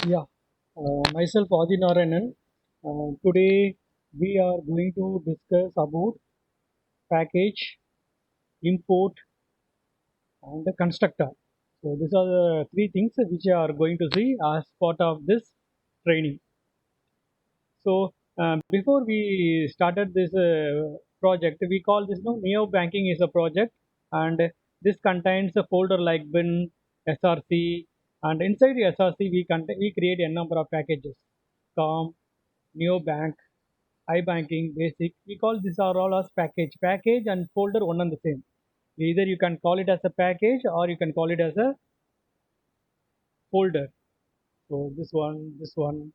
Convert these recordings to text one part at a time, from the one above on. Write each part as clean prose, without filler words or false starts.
Yeah, myself Adi Narayanan. Today we are going to discuss about package, import, and the constructor. So these are the three things which you are going to see as part of this training. So before we started this project, we call this Neo Banking is a project, and this contains a folder like bin, SRC, and inside the SRC we create a number of packages, COM, Neo Bank, iBanking, Basic. We call these are all as package and folder one and the same. Either you can call it as a package or you can call it as a folder. So this one.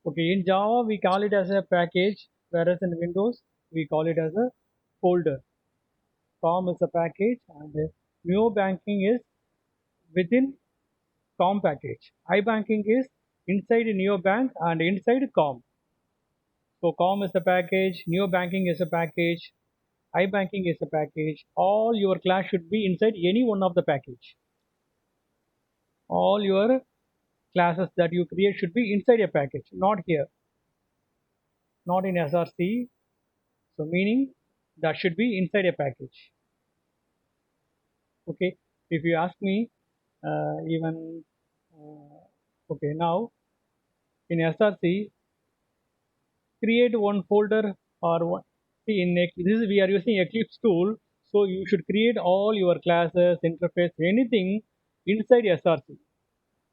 Okay, in Java we call it as a package, whereas in Windows we call it as a folder. COM is a package and Neo Banking is within COM package. iBanking is inside Neo Bank and inside COM. So COM is a package, Neo Banking is a package, iBanking is a package. All your class should be inside any one of the package. All your classes that you create should be inside a package, not here, not in SRC. So meaning that should be inside a package. Okay. If you ask me, even okay now in SRC, create one folder or one. See in this is we are using Eclipse tool, so you should create all your classes, interface, anything inside SRC.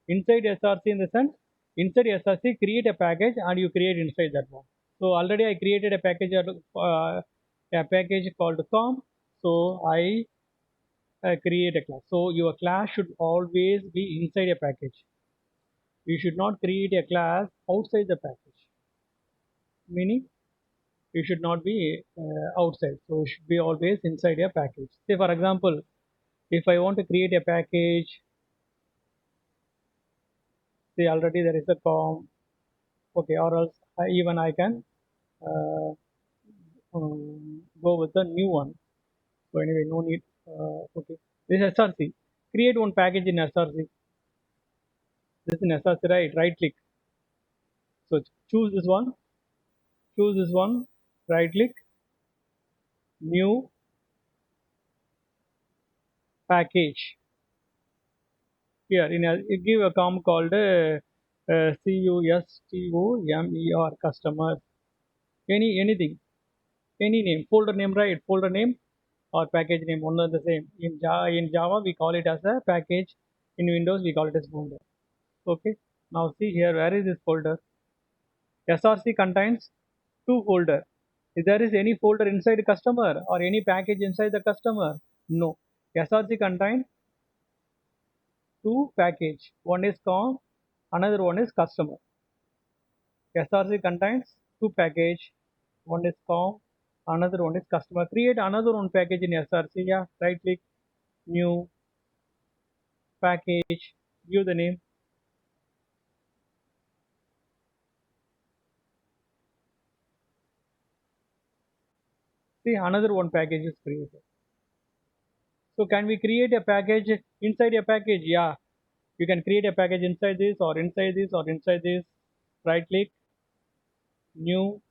Inside SRC in the sense, inside SRC create a package and you create inside that one. So already I created a package called com. So I create a class. So your class should always be inside a package. You should not create a class outside the package. Meaning you should not be outside. So it should be always inside a package. Say for example, if I want to create a package, say already there is a com, okay, or else even I can uh, go with the new one. So anyway, no need. Okay, this is SRC. Create one package in SRC. This is in SRC, right? Right click. So choose this one. Choose this one. Right click. New package. Here in it give a com called customer. Customer. Anything. Any name. Folder name, right? Folder name or package name. One are the same. In Java we call it as a package. In Windows we call it as folder. Okay. Now see here, where is this folder? SRC contains two folder. If there is any folder inside customer or any package inside the customer, no. SRC contains two package. One is com, another one is customer. SRC contains two package. One is com, another one is customer. Create another one package in SRC. Yeah, right click, new package, give the name. See, another one package is created. So can we create a package inside a package? Yeah, you can create a package inside this or inside this or inside this. Right click, new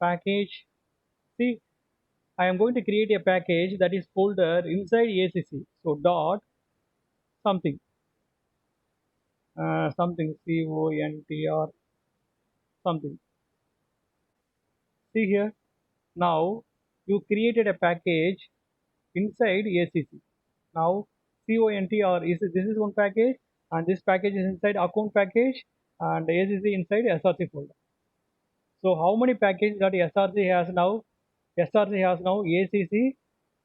package. See, I am going to create a package that is folder inside ACC. So dot something, something CONTR something. See here. Now you created a package inside ACC. Now CONTR is this is one package and this package is inside account package and ACC inside SRC folder. So how many packages that SRC has now? SRC has now ACC,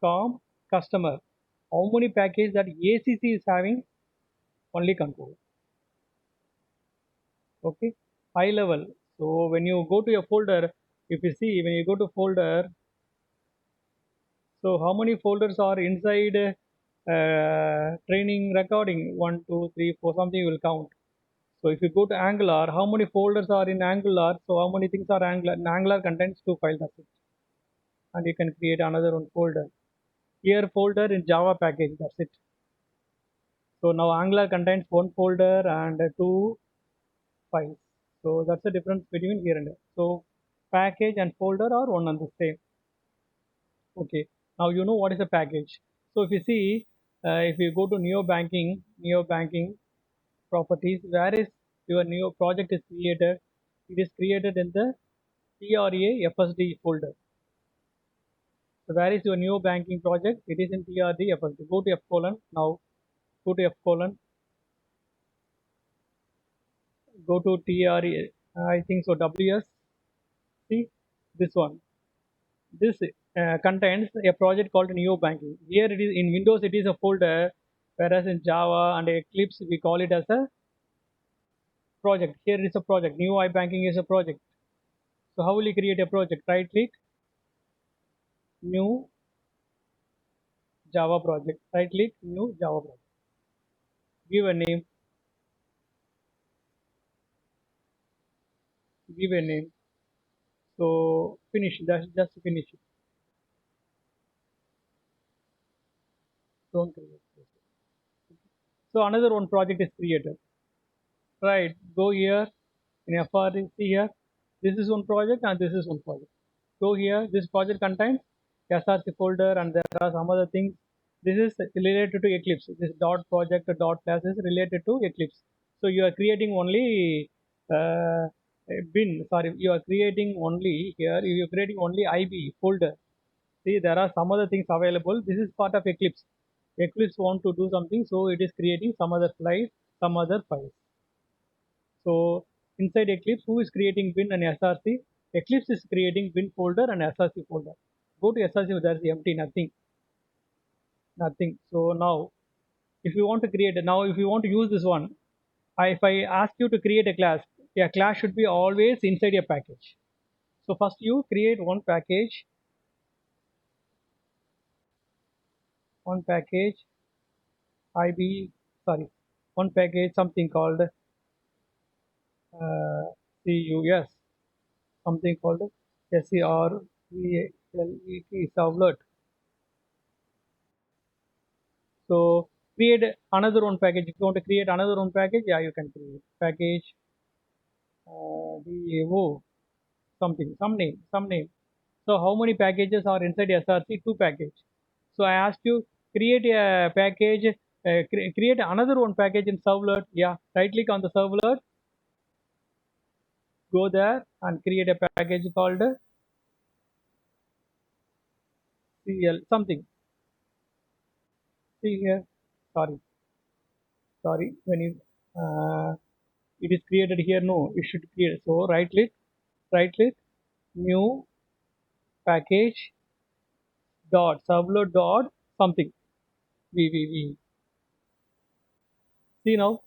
COM, customer. How many packages that ACC is having? Only control. Okay, high level. So when you go to your folder, if you see when you go to folder, so how many folders are inside training recording? One, two, three, four. Something you will count. So if you go to Angular, how many folders are in Angular? So how many things are Angular? In Angular contains two files, that's it. And you can create another one folder. Here folder in Java package, that's it. So now Angular contains one folder and two files. So that's the difference between here and there. So package and folder are one and the same. Okay. Now you know what is a package. So if you see, if you go to neo banking properties, where is your neo project is created? It is created in the TRA FSD folder. So where is your neo banking project? It is in TRD FSD. Go to F colon now. Go to F colon. Go to TRA. I think so. WS. See this one. This contains a project called Neo Banking. Here it is in Windows. It is a folder, whereas in Java and Eclipse we call it as a project. Here it is a project. New iBanking is a project. So how will you create a project? Right click, new Java project. Right click, new Java project. Give a name. Give a name. So finish. That's just finish it. Don't create. So another one project is created. Right. Go here in FRC here. This is one project and this is one project. Go here. This project contains SRC folder and there are some other things. This is related to Eclipse. This dot project dot class is related to Eclipse. So you are creating only bin. Sorry, you are creating only here. You are creating only IB folder. See, there are some other things available. This is part of Eclipse. Eclipse want to do something, so it is creating some other slide, some other files. So inside Eclipse, who is creating bin and SRC? Eclipse is creating bin folder and SRC folder. Go to SRC, there's empty, nothing, nothing. So now, if you want to create, now if you want to use this one, if I ask you to create a class should be always inside a package. So first you create one package, IB, sorry, one package, something called CUS, something called SERVLET servlet. So create another one package. If you want to create another one package, yeah, you can create package DAO something, some name. So how many packages are inside SRC? Two package. So I asked you create a package, create another one package in servlet. Yeah, right click on the servlet, go there and create a package called CL something. See here, sorry, sorry. When you it is created here, no, it should create. So right click, new package dot servlet dot something. V. See now,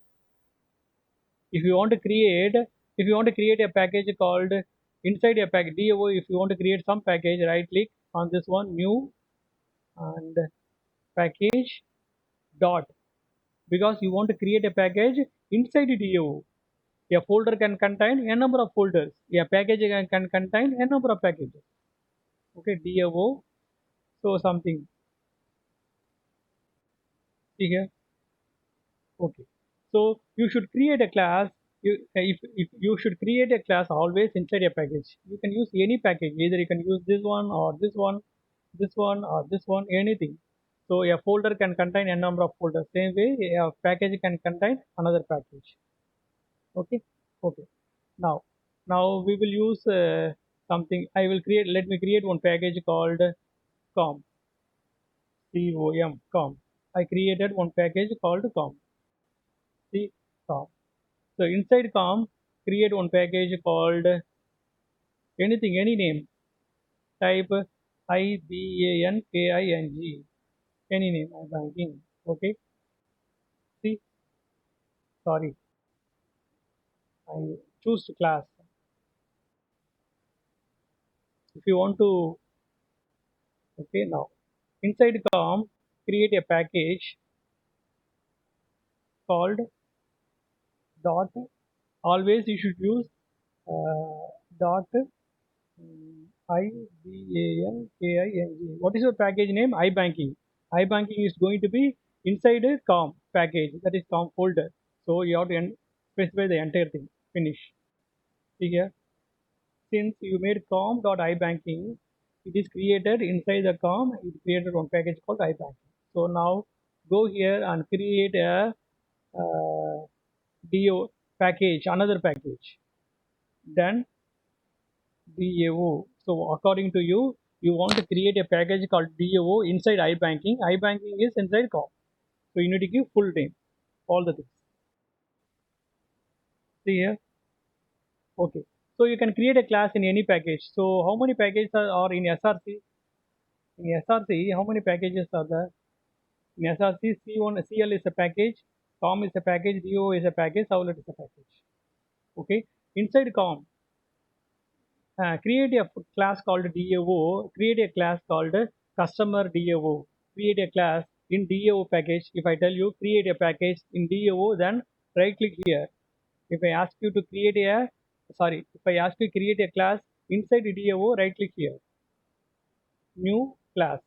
if you want to create, if you want to create a package called inside a package DAO, if you want to create some package, right click on this one, new and package dot, because you want to create a package inside the DAO. A folder can contain a number of folders. A package can contain a number of packages. Okay, DAO. So something. See here. Okay. So you should create a class. If you should create a class always inside a package. You can use any package. Either you can use this one or this one, this one or this one, anything. So a folder can contain a number of folders. Same way, a package can contain another package. Okay. Okay. Now, now we will use something. I will create. Let me create one package called com. Com. I created one package called com. See com. So inside com, create one package called anything, any name. Type IBANKING. Any name, banking. Okay. See, sorry, I choose class. If you want to, okay, now inside com, create a package called dot. Always you should use dot IBANKING. What is your package name? iBanking. iBanking is going to be inside com. package, that is com folder. So you have to specify the entire thing. Finish. See here, since you made com.ibanking, it is created inside the com. It created one package called ibanking. So now go here and create a do package, another package. Then DAO. So according to you, you want to create a package called DAO inside iBanking. iBanking is inside com. So you need to give full name, all the things. See here. Okay. So you can create a class in any package. So how many packages are in SRC? In SRC, how many packages are there? In SRC, C1, CL is a package, COM is a package, DO is a package, Servlet is a package. Okay. Inside COM, create a class called DAO, create a class called customer DAO, create a class in DAO package. If I tell you create a package in DAO, then right click here. If I ask you to create a, sorry, if I ask you to create a class inside DAO, right click here, new class.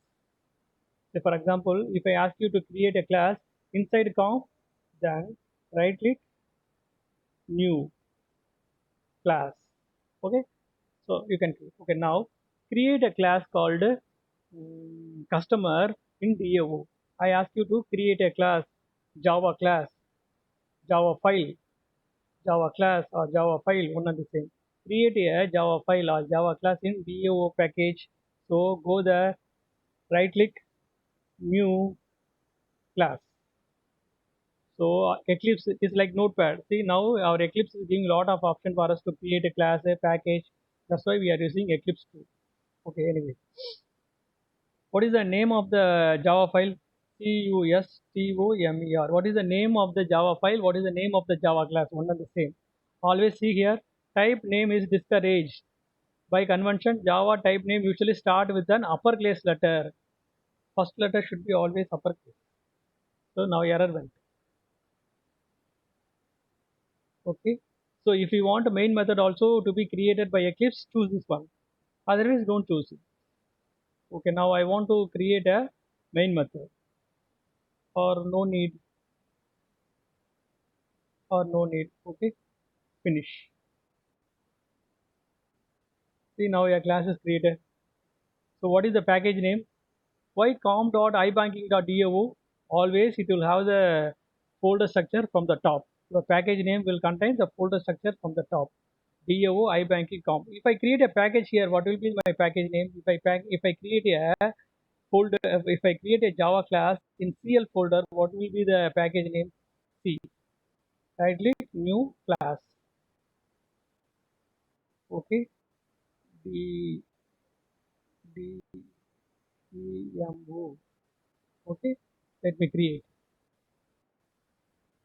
So for example, if I ask you to create a class inside com, then right click new class. Okay, so you can create. Okay, now create a class called customer in DAO. I ask you to create a class, Java file, Java class or Java file, one and the same. Create a Java file or Java class in DAO package. So go there, right click, new class. So Eclipse is like Notepad. See now our Eclipse is giving a lot of option for us to create a class, a package. That's why we are using Eclipse too. Okay, anyway. What is the name of the Java file? Customer. What is the name of the Java file? What is the name of the Java class? One and the same. Always see here, type name is discouraged. By convention, Java type name usually start with an uppercase letter. First letter should be always uppercase. So now error went. Okay. So if you want a main method also to be created by Eclipse, choose this one. Otherwise, don't choose it. Okay. Now I want to create a main method, or no need, or no need. Okay. Finish. See now your class is created. So what is the package name? Why com.ibanking.dao? Always it will have the folder structure from the top. Your package name will contain the folder structure from the top. DAO iBanking com. If I create a package here, what will be my package name? If I create a folder, if I create a Java class in CL folder, what will be the package name? C. Right click new class. Okay. D D E M O. Okay. Let me create.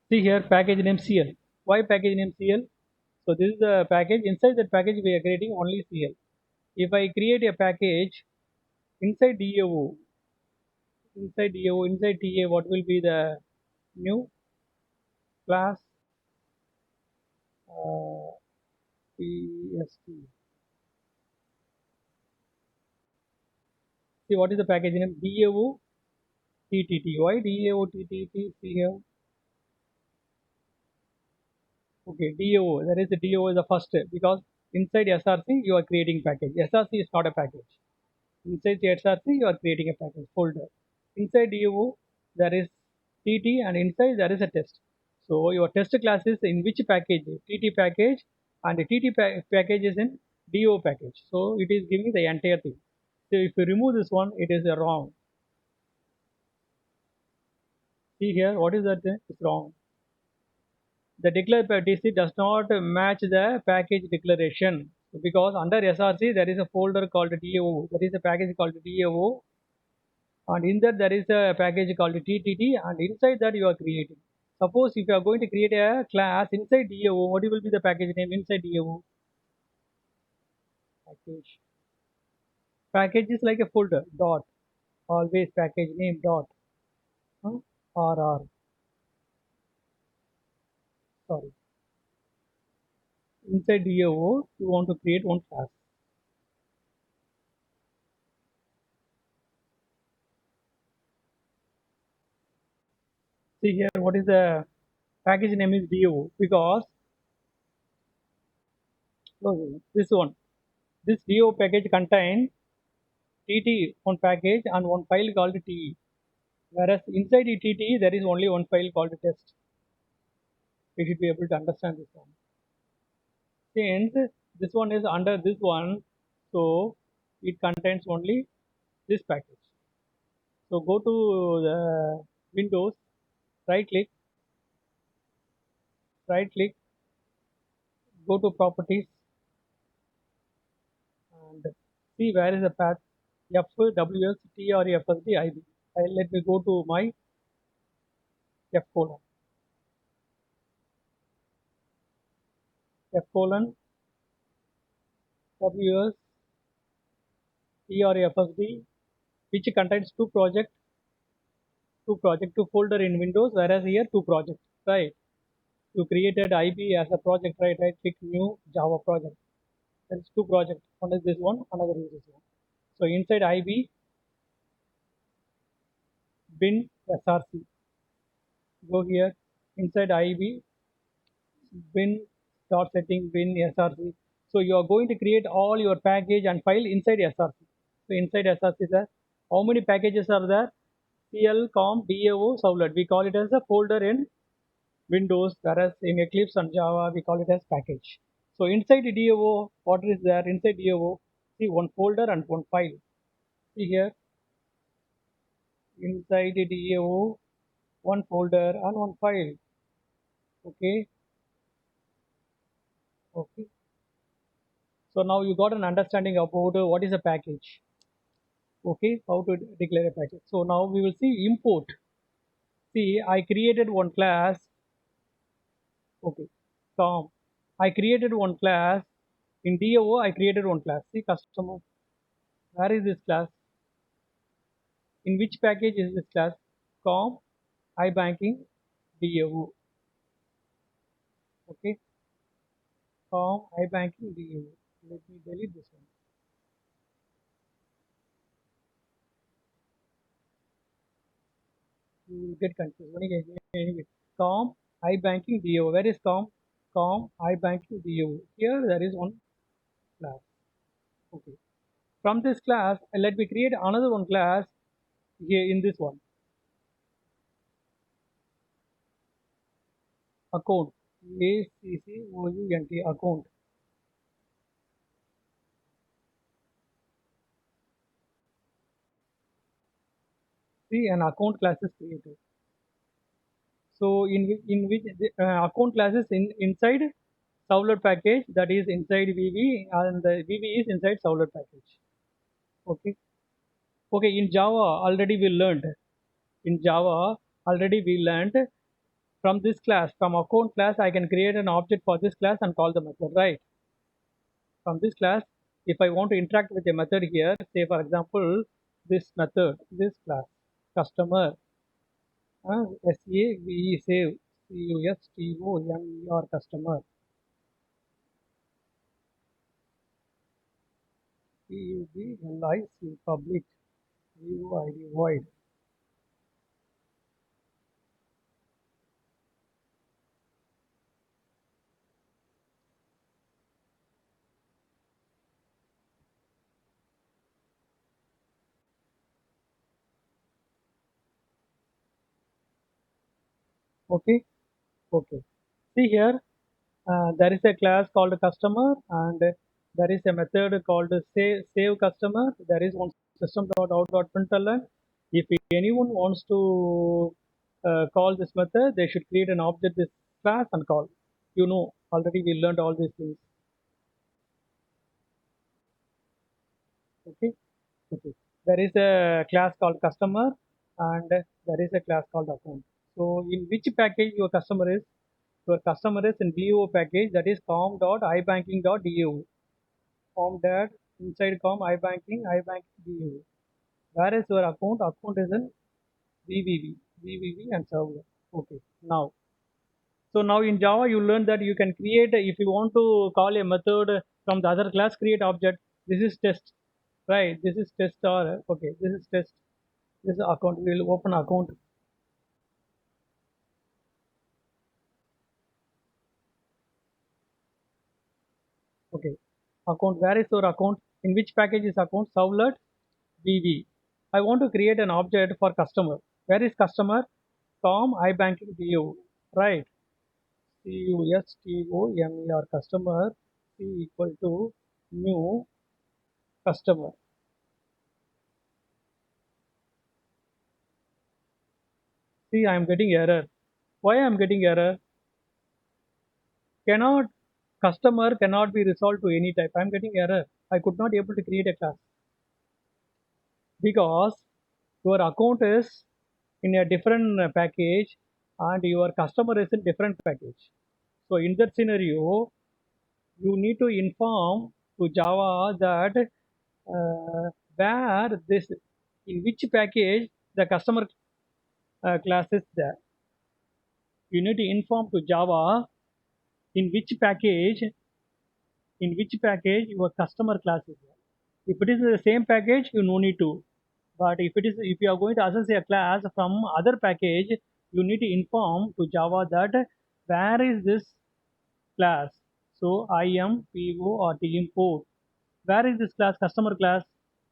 See here package name CL. Why package name CL? So this is the package. Inside that package we are creating only CL. If I create a package inside DAO, inside TA, what will be the new class PST? See what is the package name? DAO TTT. Why DAO TTT? See here. Okay, DAO. That is the DAO is the first step because inside SRC you are creating package. SRC is not a package. Inside the SRC you are creating a package folder. Inside DAO there is TT and inside there is a test. So your test class is in which package? TT package, and the package is in DO package. So it is giving the entire thing. So if you remove this one, it is wrong. See here, what is that? It's wrong. The declare DC does not match the package declaration because under SRC there is a folder called DAO. There is a package called DAO, and in that there is a package called TTT, and inside that you are creating. Suppose if you are going to create a class inside DAO, what will be the package name inside DAO? Package. Package is like a folder, dot. Always package name dot. Huh? RR. Sorry. Inside DAO, you want to create one class. See here, what is the package name is DO because this one, this DO package contains TT one package and one file called TE. Whereas inside the TT there is only one file called test. We should be able to understand this one. Since this one is under this one, so it contains only this package. So go to the Windows, right click, go to properties and see where is the path FWS TRFSD IB. Let me go to my F colon. F colon WS TRFSD, which contains two folder in Windows, whereas here two projects, right? You created IB as a project, right? Right click new Java project. There's two projects. One is this one, another is this one. So inside IB, bin src. Go here inside IB, bin start setting bin src. So you are going to create all your package and file inside src. So inside src, sir, how many packages are there? CL, COM, DAO, Servlet. We call it as a folder in Windows, whereas in Eclipse and Java, we call it as package. So inside the DAO, what is there? Inside DAO, see one folder and one file. See here, inside the DAO, one folder and one file. Okay, okay. So now you got an understanding about what is a package. Okay, how to declare a package. So now we will see import. See, I created one class. Okay, COM. I created one class. In DAO, I created one class. See, customer. Where is this class? In which package is this class? COM, iBanking, DAO. Okay, COM, iBanking, DAO. Let me delete this one. You will get confused. Anyway, COM, iBanking, DAO. Where is COM? COM, iBanking, DAO. Here there is one class. Okay. From this class, let me create another one class here in this one. Account. ACCOUNT account. See, an account class is created. So in which account classes inside Servlet package, that is inside VB, and the VB is inside Servlet package. Okay. Okay. In Java already we learned. In Java already we learned from this class, from account class, I can create an object for this class and call the method, right? From this class, if I want to interact with a method here, say for example, this method, this class, customer, SAVE, save, CUSTOMER, customer, PUBLIC, public, VOID, void. Okay, okay. See here, there is a class called customer and there is a method called save customer. There is one system.out.println. If anyone wants to call this method, they should create an object this class and call. You know, already we learned all these things. Okay, okay. There is a class called customer and there is a class called account. So in which package your customer is? Your customer is in DO package, that is com.ibanking.dao. Com that inside com ibanking DAO. Where is your account? Account is in VVV and server. Okay. Now, so now in Java you learn that you can create if you want to call a method from the other class, create object. This is test, right? This is test or okay. This is test. This is account. We will open account. Okay. Account. Where is your account? In which package is account? Servlet VV. I want to create an object for customer. Where is customer? Tom iBanking DO. Right. customer customer C equal to new customer. See, I am getting error. Why I am getting error? Cannot customer cannot be resolved to any type. I am getting error. I could not able to create a class because your account is in a different package and your customer is in different package. So in that scenario, you need to inform to Java that where this in which package the customer class is there. You need to inform to Java in which package your customer class is there. If it is the same package, you no need to. But if you are going to access a class from other package, you need to inform to Java that where is this class. So IM PO or the import. Where is this class? Customer class.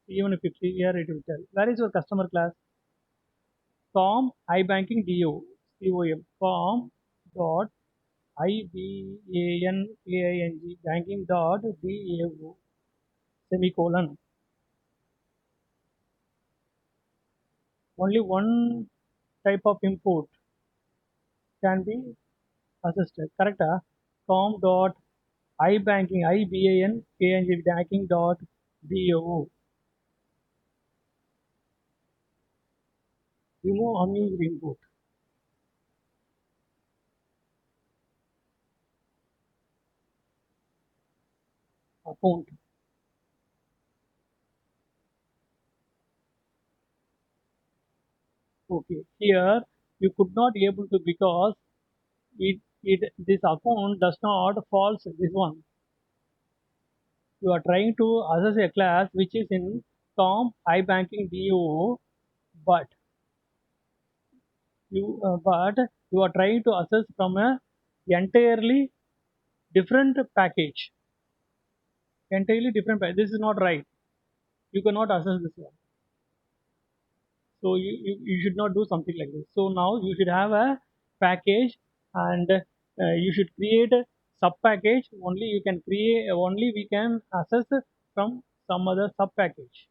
Even if you clear it will tell. Where is your customer class? Com iBanking DO COM com dot IBANKING banking dot DAO semicolon. Only one type of import can be assisted. Correct? Com dot iBanking IBANKING banking dot DAO. Remove unused input. Account. Okay. Here you could not able to because it this account does not false this one. You are trying to access a class which is in Tom iBanking DO, but you are trying to access from a entirely different package. Entirely different package. This is not right. You cannot access this one. So you should not do something like this. So now you should have a package and you should create a sub package. Only we can access from some other sub package.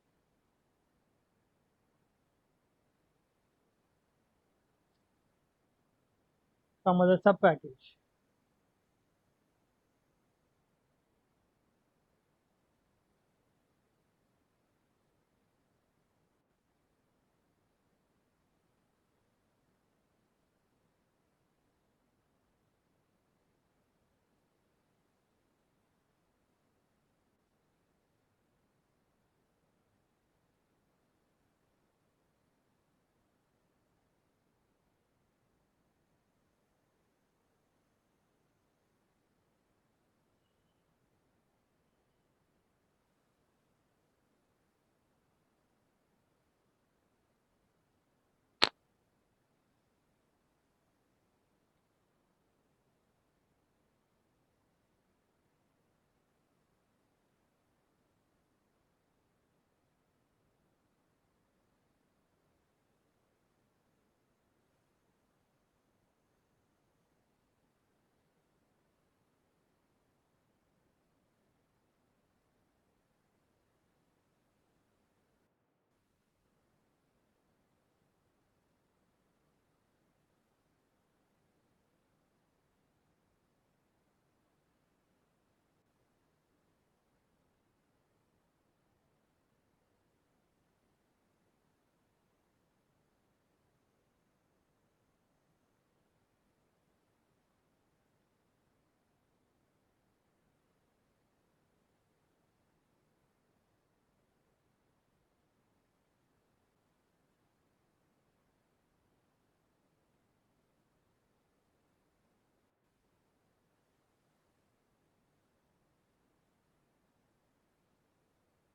Some other sub package.